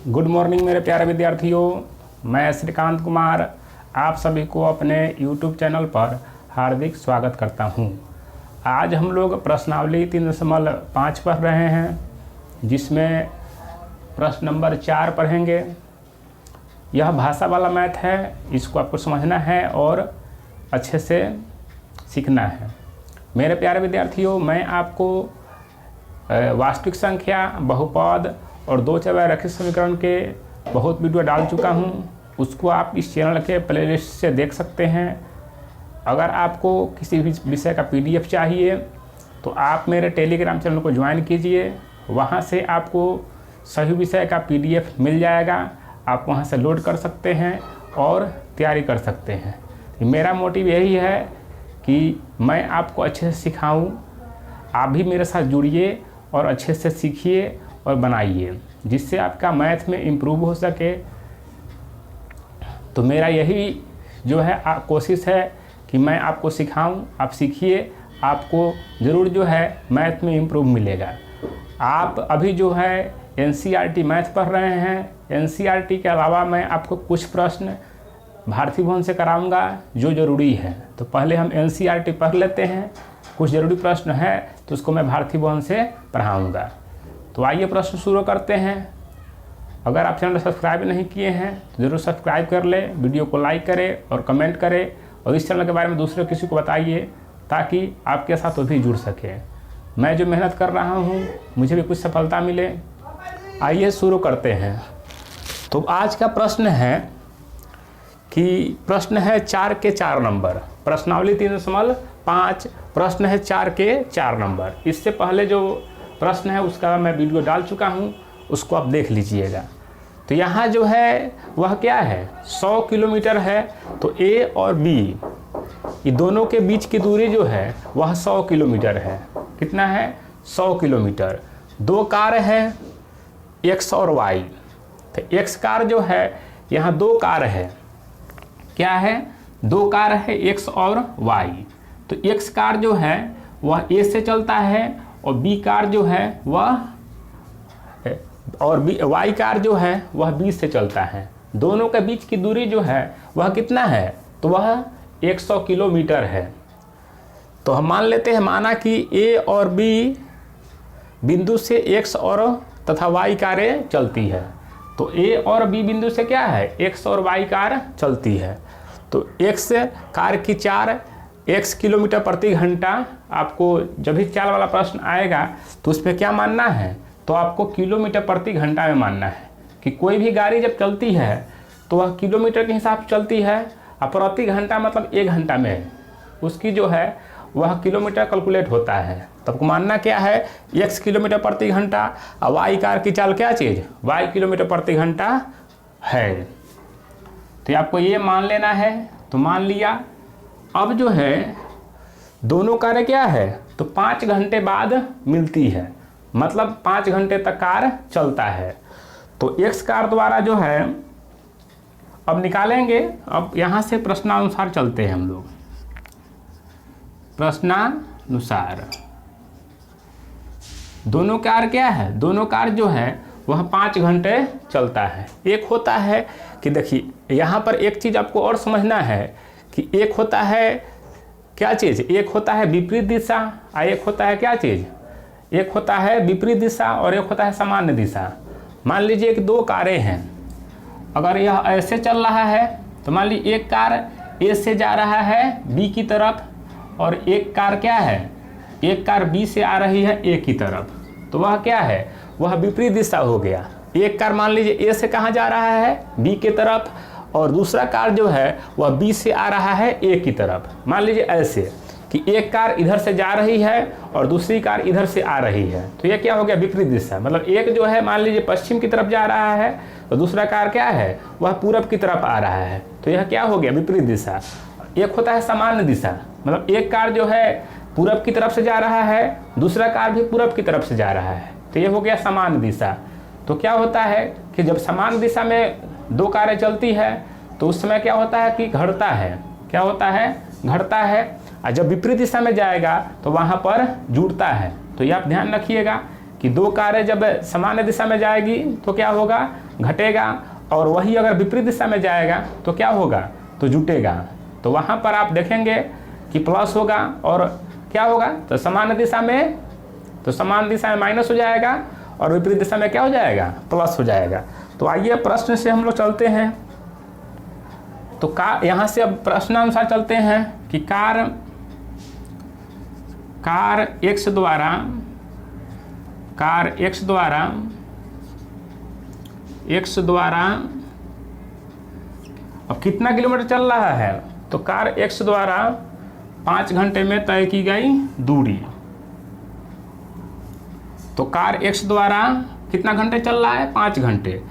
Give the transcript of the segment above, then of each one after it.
Good morning मेरे प्यारे विद्यार्थियों, मैं श्रीकांत कुमार आप सभी को अपने YouTube चैनल पर हार्दिक स्वागत करता हूं। आज हम लोग प्रश्नावली 3.5 पढ़ रहे हैं, जिसमें प्रश्न नंबर 4 पढ़ेंगे। यह भाषा वाला मैथ है, इसको आपको समझना है और अच्छे से सीखना है। मेरे प्यारे विद्यार्थियों, मैं आपको वास्तविक संख्या, बहुपद और दो चौबाई रैखिक समीकरण के बहुत वीडियो डाल चुका हूं। उसको आप इस चैनल के प्लेलिस्ट से देख सकते हैं। अगर आपको किसी भी विषय का PDF चाहिए तो आप मेरे टेलीग्राम चैनल को ज्वाइन कीजिए। वहां से आपको सभी विषय का PDF मिल जाएगा। आप वहां से लोड कर सकते हैं और तैयारी कर सकते हैं। मेरा मोटिव यही है कि मैं आपको अच्छे से सिखाऊं। आप भी मेरे साथ जुड़िए और अच्छे से सीखिए और बनाइए, जिससे आपका मैथ में इम्प्रूव हो सके। तो मेरा यही जो है कोशिश है कि मैं आपको सिखाऊं, आप सीखिए, आपको ज़रूर जो है मैथ में इम्प्रूव मिलेगा। आप अभी जो है NCERT मैथ पढ़ रहे हैं। NCERT के अलावा मैं आपको कुछ प्रश्न भारती भवन से कराऊंगा जो ज़रूरी है। तो पहले हम NCERT पढ़ लेते हैं। कुछ ज़रूरी प्रश्न है तो उसको मैं भारती भवन से पढ़ाऊँगा। तो आइए प्रश्न शुरू करते हैं। अगर आप चैनल सब्सक्राइब नहीं किए हैं तो ज़रूर सब्सक्राइब कर लें, वीडियो को लाइक करें और कमेंट करें, और इस चैनल के बारे में दूसरे किसी को बताइए ताकि आपके साथ वो भी जुड़ सके। मैं जो मेहनत कर रहा हूँ मुझे भी कुछ सफलता मिले। आइए शुरू करते हैं। तो आज का प्रश्न है कि प्रश्न है 4 के 4 नंबर। प्रश्नावली 3.5 प्रश्न है 4 के 4 नंबर। इससे पहले जो प्रश्न है उसका मैं वीडियो डाल चुका हूँ, उसको आप देख लीजिएगा। तो यहाँ जो है वह क्या है, 100 किलोमीटर है। तो A और B ये दोनों के बीच की दूरी जो है वह 100 किलोमीटर है। कितना है? 100 किलोमीटर। दो कार है X और Y। तो X कार जो है, यहाँ दो कार है। क्या है? दो कार है X और Y। तो X कार जो है वह A से चलता है और B कार जो है वह Y कार जो है वह B से चलता है। दोनों के बीच की दूरी जो है वह कितना है? तो वह 100 किलोमीटर है। तो हम मान लेते हैं, माना कि A और B बिंदु से X और तथा Y कारें चलती है। तो A और B बिंदु से क्या है, X और Y कार चलती है। तो X कार की 4x किलोमीटर प्रति घंटा। आपको जब भी चाल वाला प्रश्न आएगा तो उस पर क्या मानना है, तो आपको किलोमीटर प्रति घंटा में मानना है कि कोई भी गाड़ी जब चलती है तो वह किलोमीटर के हिसाब से चलती है, और प्रति घंटा मतलब 1 घंटा में उसकी जो है वह किलोमीटर कैलकुलेट होता है। तब को मानना क्या है, x किलोमीटर प्रति घंटा, और y कार की चाल क्या चीज़, y किलोमीटर प्रति घंटा है। तो आपको ये मान लेना है। तो मान लिया। अब जो है दोनों कारें क्या है, तो 5 घंटे बाद मिलती है, मतलब 5 घंटे तक कार चलता है। तो X कार द्वारा जो है अब निकालेंगे। अब यहाँ से प्रश्नानुसार चलते हैं हम लोग। प्रश्नानुसार दोनों कार क्या है, दोनों कार जो है वह 5 घंटे चलता है। एक होता है कि देखिए यहाँ पर एक चीज़ आपको और समझना है कि एक होता है क्या चीज़, एक होता है विपरीत दिशा और एक होता है क्या चीज़, एक होता है विपरीत दिशा और एक होता है सामान्य दिशा। मान लीजिए कि दो कारें हैं। अगर यह ऐसे चल रहा है तो मान लीजिए एक कार A से जा रहा है B की तरफ, और एक कार क्या है, एक कार B से आ रही है A की तरफ। तो वह क्या है, वह विपरीत दिशा हो गया। एक कार मान लीजिए A से कहाँ जा रहा है, B की तरफ, और दूसरा कार जो है वह B से आ रहा है A की तरफ। मान लीजिए ऐसे कि एक कार इधर से जा रही है और दूसरी कार इधर से आ रही है। तो ये क्या हो गया, विपरीत दिशा। मतलब एक जो है मान लीजिए पश्चिम की तरफ जा रहा है और दूसरा कार क्या है, वह पूरब की तरफ आ रहा है। तो यह क्या हो गया, विपरीत दिशा। एक होता है सामान्य दिशा, मतलब एक कार जो है पूरब की तरफ से जा रहा है, दूसरा कार भी पूरब की तरफ से जा रहा है। तो ये हो गया सामान्य दिशा। तो क्या होता है कि जब समान दिशा में दो कारें चलती है तो उस समय क्या होता है कि घटता है। क्या होता है, घटता है। और जब विपरीत दिशा में जाएगा तो वहाँ पर जुड़ता है। तो ये आप ध्यान रखिएगा कि दो कारें जब सामान्य दिशा में जाएगी तो क्या होगा, घटेगा, और वही अगर विपरीत दिशा में जाएगा तो क्या होगा, तो जुटेगा। तो वहाँ पर आप देखेंगे कि प्लस होगा और क्या होगा, तो सामान्य दिशा में माइनस हो जाएगा और विपरीत दिशा में क्या हो जाएगा, प्लस हो जाएगा। तो आइए प्रश्न से हम लोग चलते हैं। तो यहाँ से अब प्रश्नानुसार चलते हैं कि कार x द्वारा अब कितना किलोमीटर चल रहा है, तो कार x द्वारा 5 घंटे में तय की गई दूरी। तो कार x द्वारा कितना घंटे चल रहा है, 5 घंटे।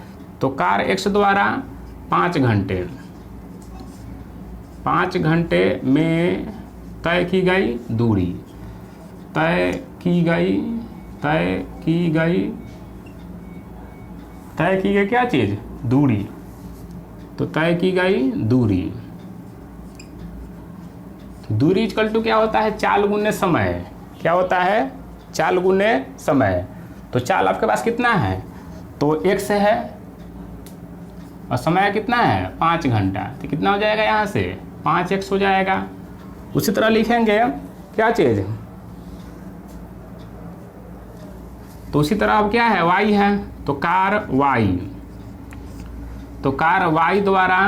तो कार x द्वारा 5 घंटे में तय की गई दूरी, तय की गई क्या चीज़, दूरी। तो तय की गई दूरी इक्वल टू क्या होता है, चाल गुने समय। क्या होता है, चाल गुने समय। तो चाल आपके पास कितना है, तो x है और समय कितना है, 5 घंटा। तो कितना हो जाएगा, यहाँ से 5x हो जाएगा। उसी तरह लिखेंगे क्या चीज़, तो उसी तरह अब क्या है, y है। तो कार y द्वारा,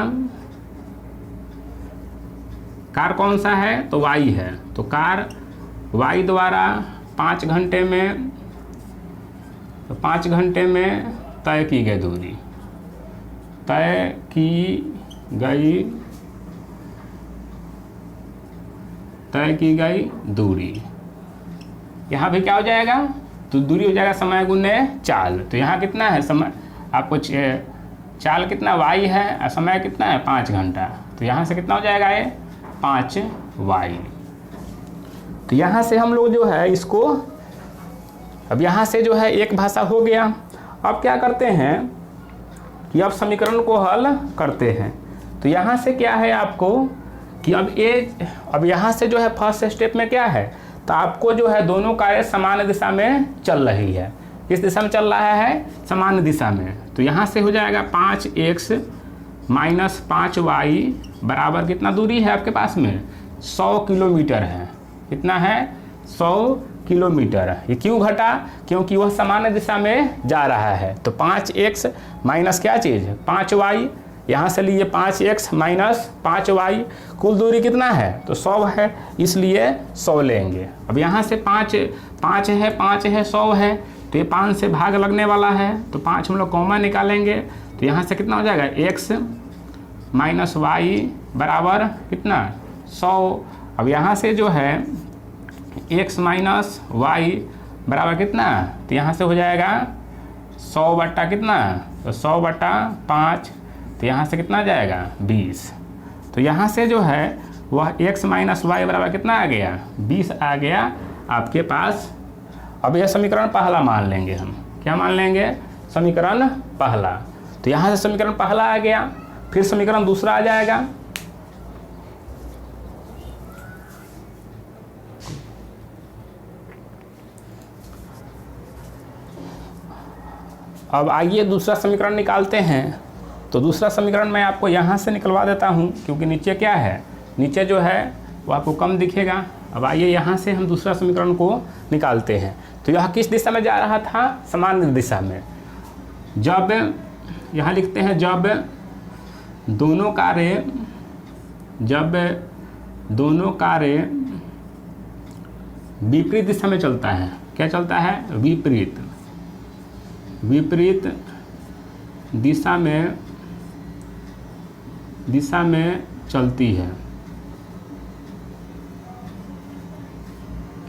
कार कौन सा है, तो y है। तो कार y द्वारा 5 घंटे में, तो 5 घंटे में तय की गई दूरी, तय की गई दूरी। यहाँ भी क्या हो जाएगा, तो दूरी हो जाएगा समय गुने चाल। तो यहाँ कितना है समय, आपको चाल कितना y है और समय कितना है 5 घंटा। तो यहाँ से कितना हो जाएगा, ये 5y। तो यहाँ से हम लोग जो है इसको, अब यहाँ से जो है एक भाषा हो गया। अब क्या करते हैं कि अब समीकरण को हल करते हैं। तो यहाँ से क्या है आपको कि अब यहाँ से जो है फर्स्ट स्टेप में क्या है, तो आपको जो है दोनों कारें समान दिशा में चल रही है। किस दिशा में चल रहा है, समान दिशा में। तो यहाँ से हो जाएगा 5x माइनस 5y बराबर कितना दूरी है आपके पास में, 100 किलोमीटर है। कितना है, 100 किलोमीटर। ये क्यों घटा, क्योंकि वह सामान्य दिशा में जा रहा है। तो 5x माइनस क्या चीज़, 5y। यहाँ से लिए 5x माइनस 5y, कुल दूरी कितना है, तो 100 है, इसलिए 100 लेंगे। अब यहाँ से 5 है 100 है, तो ये 5 से भाग लगने वाला है। तो 5 हम लोग कॉमन निकालेंगे। तो यहाँ से कितना हो जाएगा, x माइनस y बराबर कितना, 100। अब यहाँ से जो है x माइनस y बराबर कितना, तो यहाँ से हो जाएगा 100 बटा कितना, तो 100 बटा 5। तो यहाँ से कितना आ जाएगा, 20। तो यहाँ से जो है वह x माइनस वाई बराबर कितना आ गया, 20 आ गया आपके पास। अब यह समीकरण पहला मान लेंगे हम। क्या मान लेंगे, समीकरण पहला। तो यहाँ से समीकरण पहला आ गया, फिर समीकरण दूसरा आ जाएगा। अब आइए दूसरा समीकरण निकालते हैं। तो दूसरा समीकरण मैं आपको यहाँ से निकलवा देता हूँ, क्योंकि नीचे क्या है, नीचे जो है वो आपको कम दिखेगा। अब आइए यहाँ से हम दूसरा समीकरण को निकालते हैं। तो यह किस दिशा में जा रहा था, सामान्य दिशा में। जब यहाँ लिखते हैं, जब दोनों कारें विपरीत दिशा में चलता है। क्या चलता है, विपरीत दिशा में चलती है।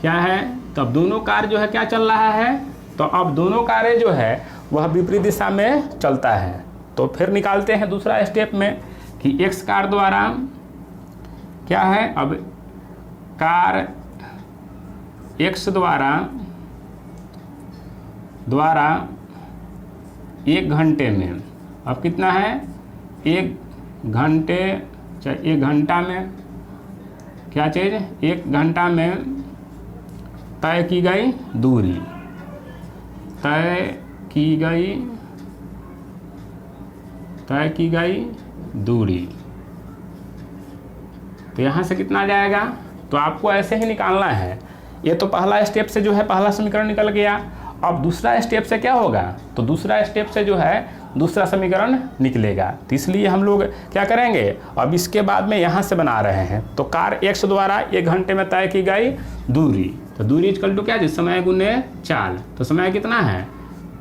क्या है, तो अब दोनों कार जो है क्या चल रहा है, तो अब दोनों कारें जो है वह विपरीत दिशा में चलता है। तो फिर निकालते हैं दूसरा स्टेप में कि x कार द्वारा क्या है, अब कार x द्वारा 1 घंटे में, अब कितना है, 1 घंटा में क्या चीज़, 1 घंटा में तय की गई दूरी। तय की गई दूरी। तो यहाँ से कितना आ जाएगा, तो आपको ऐसे ही निकालना है। ये तो पहला स्टेप से जो है पहला समीकरण निकल गया। अब दूसरा स्टेप से क्या होगा, तो दूसरा स्टेप से जो है दूसरा समीकरण निकलेगा। तो इसलिए हम लोग क्या करेंगे, अब इसके बाद में यहाँ से बना रहे हैं। तो कार x द्वारा 1 घंटे में तय की गई दूरी, तो दूरी इक्वल टू क्या है, समय गुने चाल। तो समय कितना है,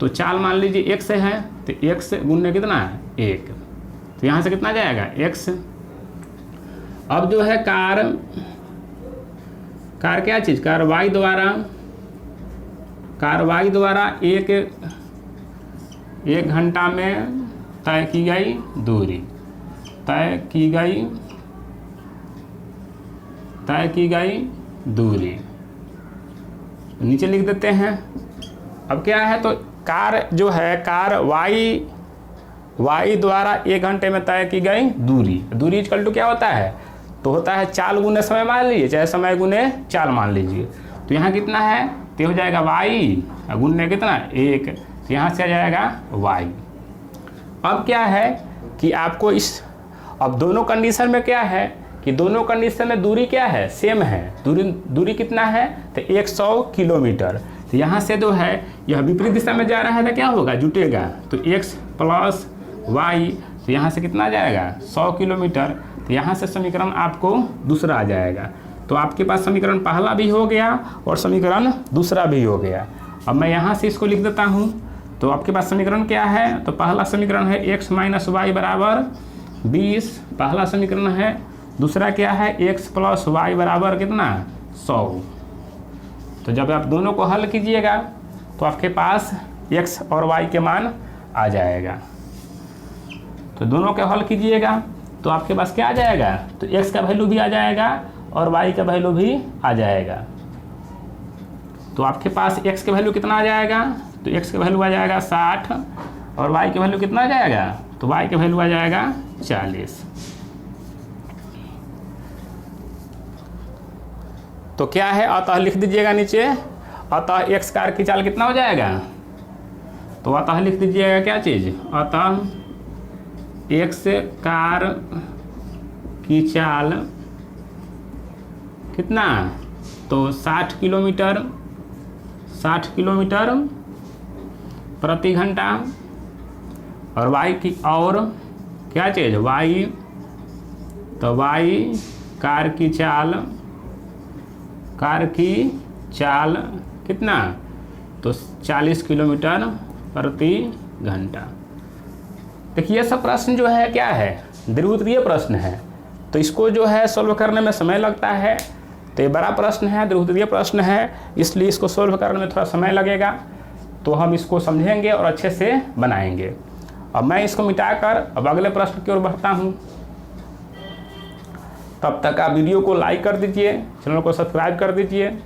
तो चाल मान लीजिए x है, तो x गुने कितना है 1। तो यहाँ से कितना जाएगा x। अब जो है कार क्या चीज़, कार y द्वारा 1 घंटा में तय की गई दूरी नीचे लिख देते हैं। अब क्या है, तो कार जो है कार y द्वारा 1 घंटे में तय की गई दूरी इक्वल टू क्या होता है, तो होता है चाल गुने समय मान लीजिए, चाहे समय गुने चाल मान लीजिए। तो यहाँ कितना है, तो हो जाएगा y गुने कितना 1, तो यहाँ से आ जाएगा y। अब क्या है कि आपको अब दोनों कंडीशन में क्या है कि दोनों कंडीशन में दूरी क्या है, सेम है। दूरी कितना है, तो 100 किलोमीटर। तो यहाँ से जो है यह विपरीत दिशा में जा रहा है तो क्या होगा, जुटेगा। तो x प्लस y, तो यहाँ से कितना आ जाएगा 100 किलोमीटर। तो यहाँ से समीकरण आपको दूसरा आ जाएगा। तो आपके पास समीकरण पहला भी हो गया और समीकरण दूसरा भी हो गया। अब मैं यहाँ से इसको लिख देता हूँ। तो आपके पास समीकरण क्या है, तो पहला समीकरण है x माइनस वाई बराबर 20, पहला समीकरण है। दूसरा क्या है, x प्लस वाई बराबर कितना 100। तो जब आप दोनों को हल कीजिएगा तो आपके पास x और y के मान आ जाएगा। तो दोनों के हल कीजिएगा तो आपके पास क्या आ जाएगा, तो x का वैल्यू भी आ जाएगा और y का वैल्यू भी आ जाएगा। तो आपके पास x का वैल्यू कितना आ जाएगा, तो x का वैल्यू आ जाएगा 60 और y का वैल्यू कितना आ जाएगा, तो y का वैल्यू आ जाएगा 40। तो क्या है, अतः लिख दीजिएगा नीचे, अतः x कार की चाल कितना हो जाएगा, तो अतः लिख दीजिएगा क्या चीज़, अतः x कार की चाल कितना, तो 60 किलोमीटर प्रति घंटा। और y की और क्या चीज़ y, तो y कार की चाल कितना, तो 40 किलोमीटर प्रति घंटा। देखिए ये सब प्रश्न जो है क्या है, द्विघातीय प्रश्न है। तो इसको जो है सॉल्व करने में समय लगता है। तो ये बड़ा प्रश्न है, द्विघातीय प्रश्न है, इसलिए इसको सॉल्व करने में थोड़ा समय लगेगा। तो हम इसको समझेंगे और अच्छे से बनाएंगे। अब मैं इसको मिटाकर अब अगले प्रश्न की ओर बढ़ता हूँ। तब तक आप वीडियो को लाइक कर दीजिए, चैनल को सब्सक्राइब कर दीजिए।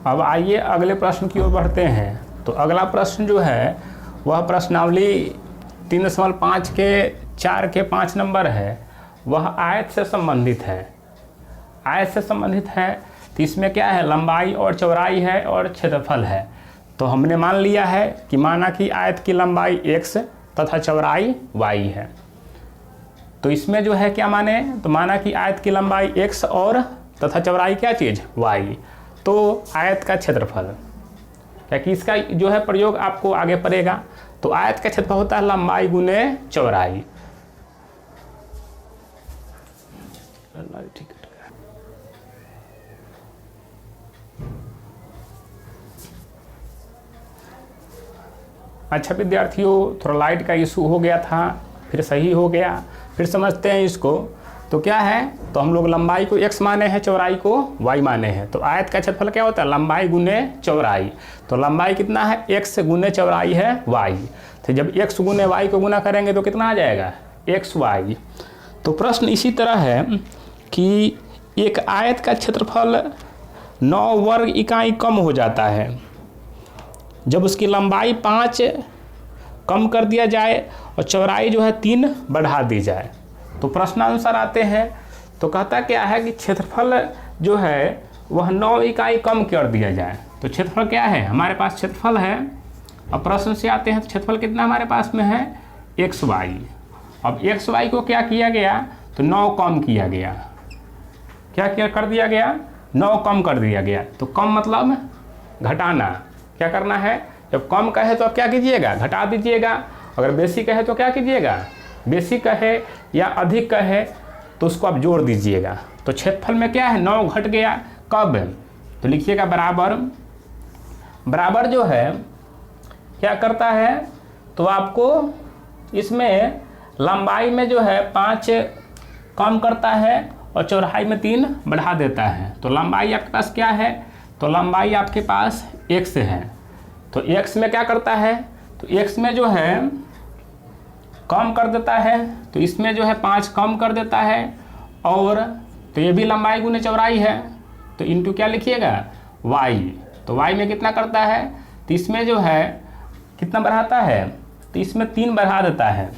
अब आइए अगले प्रश्न की ओर बढ़ते हैं। तो अगला प्रश्न जो है वह प्रश्नावली 3.5 के 4 के 5 नंबर है। वह आयत से संबंधित है। तो इसमें क्या है, लंबाई और चौड़ाई है और क्षेत्रफल है। तो हमने मान लिया है कि माना कि आयत की लंबाई x तथा चौड़ाई y है। तो इसमें जो है क्या माने, तो माना कि आयत की लंबाई x और तथा चौड़ाई क्या चीज़ y। तो आयत का क्षेत्रफल, क्या कि इसका जो है प्रयोग आपको आगे पड़ेगा। तो आयत का क्षेत्रफल होता है लंबाई गुने चौड़ाई। अच्छा विद्यार्थियों, थोड़ा लाइट का इशू हो गया था, फिर सही हो गया। फिर समझते हैं इसको। तो क्या है, तो हम लोग लंबाई को x माने हैं, चौड़ाई को y माने हैं। तो आयत का क्षेत्रफल क्या होता है, लंबाई गुने चौड़ाई। तो लंबाई कितना है, x गुने चौड़ाई है y। तो जब x गुने y को गुना करेंगे तो कितना आ जाएगा, xy। तो प्रश्न इसी तरह है कि एक आयत का क्षेत्रफल 9 वर्ग इकाई कम हो जाता है जब उसकी लंबाई 5 कम कर दिया जाए और चौड़ाई जो है 3 बढ़ा दी जाए। तो प्रश्नानुसार आते हैं तो कहता क्या है कि क्षेत्रफल जो है वह 9 इकाई कम कर दिया जाए। तो क्षेत्रफल क्या है, हमारे पास क्षेत्रफल है। अब प्रश्न से आते हैं तो क्षेत्रफल कितना हमारे पास में है, xy। अब xy को क्या किया गया, तो 9 कम किया गया। क्या कर दिया गया, 9 कम कर दिया गया। तो कम मतलब घटाना, क्या करना है, जब कम कहे तो आप क्या कीजिएगा, घटा दीजिएगा। अगर बेसी कहे तो क्या कीजिएगा, बेसी कहे या अधिक कहे तो उसको आप जोड़ दीजिएगा। तो क्षेत्रफल में क्या है, 9 घट गया, कब, तो लिखिएगा बराबर। बराबर जो है क्या करता है, तो आपको इसमें लंबाई में जो है 5 कम करता है और चौड़ाई में 3 बढ़ा देता है। तो लंबाई आपके पास क्या है, तो लंबाई आपके पास x है। तो x में क्या करता है, तो x में जो है कम कर देता है, तो इसमें जो है 5 कम कर देता है। और तो ये भी लंबाई गुने चौड़ाई है, तो इंटू क्या लिखिएगा, y। तो y में कितना करता है, तो इसमें जो है कितना बढ़ाता है, तो इसमें 3 बढ़ा देता है।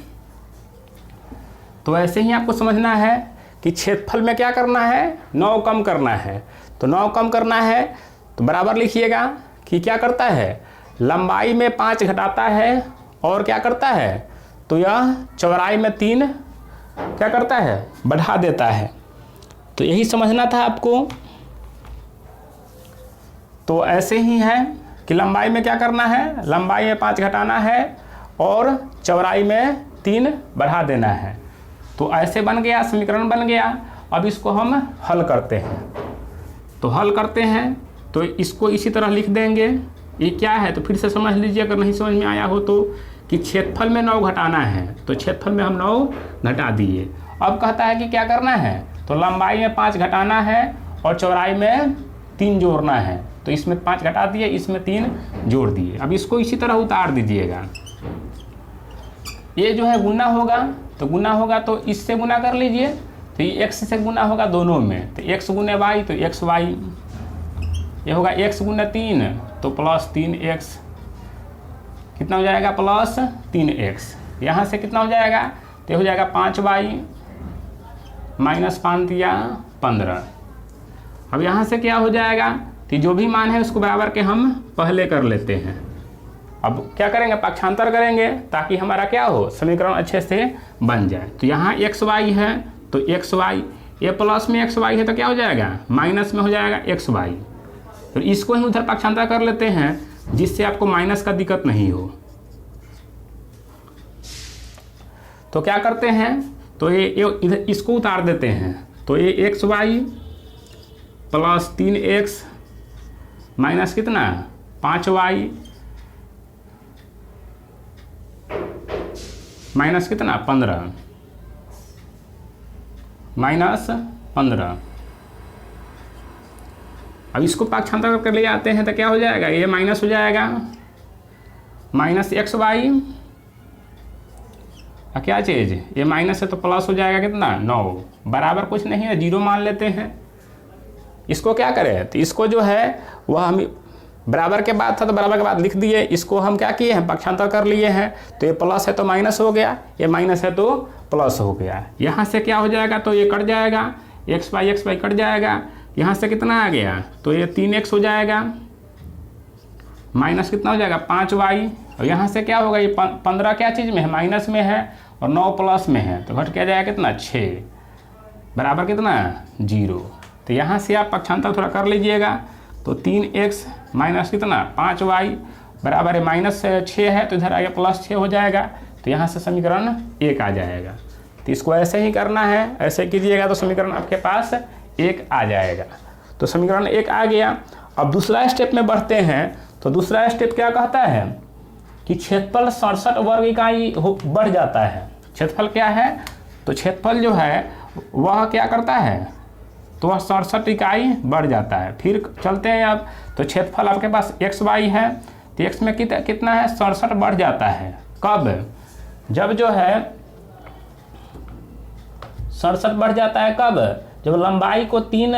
तो ऐसे ही आपको समझना है कि क्षेत्रफल में क्या करना है, 9 कम करना है। तो 9 कम करना है तो बराबर लिखिएगा कि क्या करता है, लंबाई में 5 घटाता है और क्या करता है, तो यह चौड़ाई में 3 क्या करता है, बढ़ा देता है। तो यही समझना था आपको। तो ऐसे ही है कि लंबाई में क्या करना है, लंबाई में 5 घटाना है और चौड़ाई में 3 बढ़ा देना है। तो ऐसे बन गया, समीकरण बन गया। अब इसको हम हल करते हैं। तो हल करते हैं तो इसको इसी तरह लिख देंगे। ये क्या है, तो फिर से समझ लीजिए अगर नहीं समझ में आया हो तो, कि क्षेत्रफल में 9 घटाना है। तो क्षेत्रफल में हम 9 घटा दिए। अब कहता है कि क्या करना है, तो लंबाई में 5 घटाना है और चौड़ाई में 3 जोड़ना है। तो इसमें 5 घटा दिए, इसमें 3 जोड़ दिए। अब इसको इसी तरह उतार दीजिएगा। ये जो है गुना होगा, तो गुना होगा तो इससे गुना कर लीजिए। तो ये x से गुना होगा दोनों में, तो x गुने y तो xy। ये होगा x गुने 3 तो प्लस 3x, कितना हो जाएगा, प्लस 3x। यहाँ से कितना हो जाएगा, तो ये हो जाएगा 5y माइनस 5 या 15। अब यहाँ से क्या हो जाएगा, तो जो भी मान है उसको बराबर के हम पहले कर लेते हैं। अब क्या करेंगे, पक्षांतर करेंगे ताकि हमारा क्या हो, समीकरण अच्छे से बन जाए। तो यहाँ xy है तो xy, ये प्लस में xy है तो क्या हो जाएगा, माइनस में हो जाएगा xy। तो इसको ही उधर पक्षांतर कर लेते हैं जिससे आपको माइनस का दिक्कत नहीं हो। तो क्या करते हैं, तो ये इधर इसको उतार देते हैं। तो ये xy प्लस 3x माइनस कितना 5y माइनस कितना 15, माइनस 15। अब इसको पक्षांतर करके ले आते हैं तो क्या हो जाएगा, ये माइनस हो जाएगा, माइनस xy क्या चीज़, ये माइनस है तो प्लस हो जाएगा कितना 9, बराबर कुछ नहीं है 0 मान लेते हैं। इसको क्या करें, तो इसको जो है वह हम बराबर के बाद था तो बराबर के बाद लिख दिए। इसको हम क्या किए हैं, पक्षांतर कर लिए हैं। तो ये प्लस है तो माइनस हो गया, ये माइनस है तो प्लस हो गया। यहाँ से क्या हो जाएगा, तो ये कट जाएगा, xy कट जाएगा। यहाँ से कितना आ गया, तो ये 3x हो जाएगा, माइनस कितना हो जाएगा 5y। और यहाँ से क्या होगा, ये 15 क्या चीज़ में है, माइनस में है, और 9 प्लस में है, तो घट क्या जाएगा कितना 6, बराबर कितना 0। तो यहाँ से आप पक्षांतर थोड़ा कर लीजिएगा। तो 3x माइनस कितना 5y बराबर है माइनस 6 है, तो इधर आगे प्लस 6 हो जाएगा। तो यहाँ से समीकरण 1 आ जाएगा। तो इसको ऐसे ही करना है, ऐसे कीजिएगा तो समीकरण आपके पास 1 आ जाएगा। तो समीकरण 1 आ गया। अब दूसरा स्टेप में बढ़ते हैं। तो दूसरा स्टेप क्या कहता है कि क्षेत्रफल 67 वर्ग इकाई बढ़ जाता है। क्षेत्रफल क्या है, तो क्षेत्रफल जो है वह क्या करता है, तो वह 67 इकाई बढ़ जाता है। फिर चलते हैं अब। तो क्षेत्रफल आपके पास xy है, तो x में कितना है 67 बढ़ जाता है। कब, जब जो है 67 बढ़ जाता है, कब, जब लंबाई को 3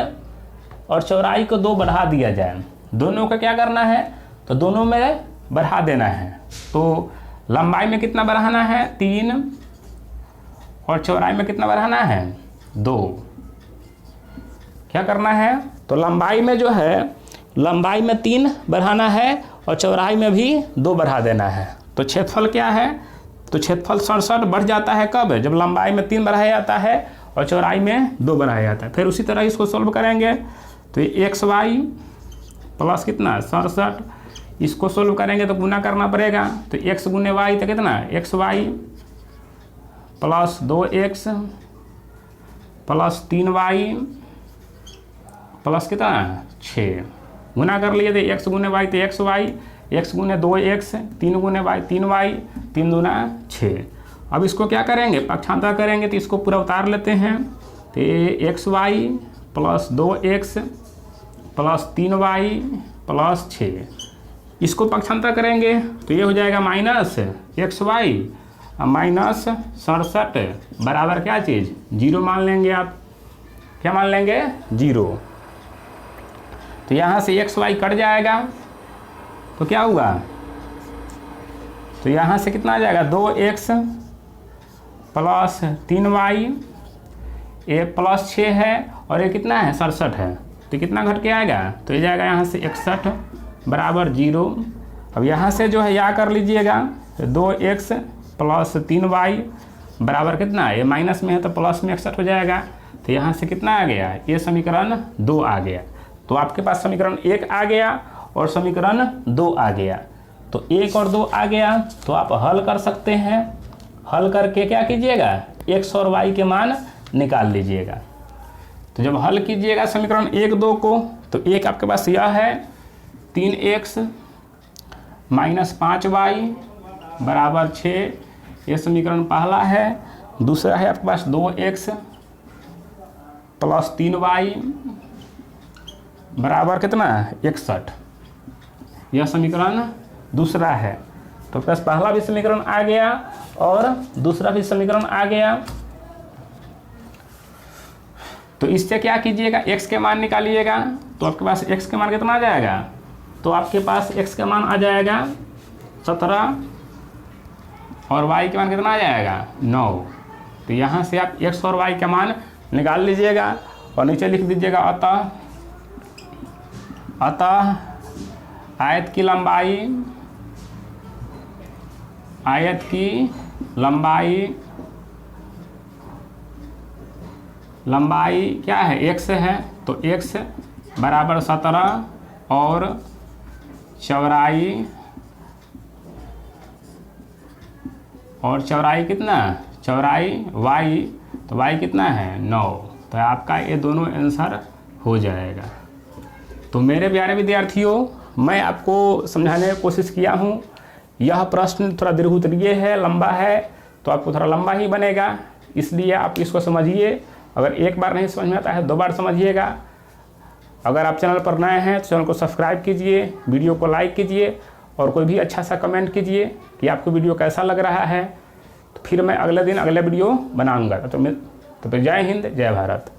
और चौड़ाई को 2 बढ़ा दिया जाए। दोनों का क्या करना है, तो दोनों में बढ़ा देना है। तो लंबाई में कितना बढ़ाना है 3 और चौड़ाई में कितना बढ़ाना है 2। क्या करना है, तो लंबाई में जो है लंबाई में 3 बढ़ाना है और चौड़ाई में भी 2 बढ़ा देना है। तो क्षेत्रफल क्या है, तो क्षेत्रफल 67 बढ़ जाता है कब, जब लंबाई में 3 बढ़ाया जाता है और चौड़ाई में 2 बढ़ाया जाता है। फिर उसी तरह इसको सॉल्व करेंगे तो एक्स वाई प्लस कितना 67, इसको सोल्व करेंगे तो गुना करना पड़ेगा। तो x गुने वाई तो कितना x y plus 2x plus 3y plus कितना 6, गुना कर लिए तो x गुने वाई तो एक्स वाई, x गुने 2x 3 गुने वाई 3y 3 दूना 6। अब इसको क्या करेंगे, पक्षांतर करेंगे तो इसको पूरा उतार लेते हैं। तो x y plus 2x plus 3y plus 6, इसको पक्षांतर करेंगे तो ये हो जाएगा माइनस एक्स वाई माइनस 67 बराबर क्या चीज़ 0 मान लेंगे आप, क्या मान लेंगे 0। तो यहाँ से एक्स वाई कट जाएगा तो क्या हुआ, तो यहाँ से कितना आ जाएगा 2x प्लस 3y, ये प्लस 6 है और ये कितना है 67 है, तो कितना घट के आएगा, तो ये जाएगा यहाँ से 61 बराबर 0। अब यहाँ से जो है या कर लीजिएगा 2x प्लस 3y बराबर कितना है, ये माइनस में है तो प्लस में 61 हो जाएगा। तो यहाँ से कितना आ गया, ये समीकरण 2 आ गया। तो आपके पास समीकरण 1 आ गया और समीकरण 2 आ गया। तो 1 और 2 आ गया तो आप हल कर सकते हैं। हल करके क्या कीजिएगा, x और y के मान निकाल लीजिएगा। तो जब हल कीजिएगा समीकरण 1 2 को तो एक आपके पास यह है 3x माइनस 5y बराबर 6, ये समीकरण पहला है। दूसरा है आपके पास 2x प्लस 3y बराबर कितना 61, यह समीकरण दूसरा है। तो बस पहला भी समीकरण आ गया और दूसरा भी समीकरण आ गया। तो इससे क्या कीजिएगा, x के मान निकालिएगा। तो आपके पास x के मान कितना आ जाएगा, तो आपके पास x का मान आ जाएगा 17 और y के मान कितना आ जाएगा 9। तो यहाँ से आप x और y का मान निकाल लीजिएगा और नीचे लिख दीजिएगा अतः आयत की लंबाई क्या है x है, तो x बराबर 17 और चौड़ाई कितना, चौड़ाई y, तो y कितना है 9। तो आपका ये दोनों आंसर हो जाएगा। तो मेरे प्यारे विद्यार्थियों, मैं आपको समझाने की कोशिश किया हूँ। यह प्रश्न थोड़ा दीर्घोत्तरीय है, लंबा है, तो आपको थोड़ा लंबा ही बनेगा, इसलिए आप इसको समझिए। अगर एक बार नहीं समझ में आता है 2 बार समझिएगा। अगर आप चैनल पर नए हैं तो चैनल को सब्सक्राइब कीजिए, वीडियो को लाइक कीजिए और कोई भी अच्छा सा कमेंट कीजिए कि आपको वीडियो कैसा लग रहा है। तो फिर मैं अगले दिन अगले वीडियो बनाऊंगा। तो फिर जय हिंद, जय भारत।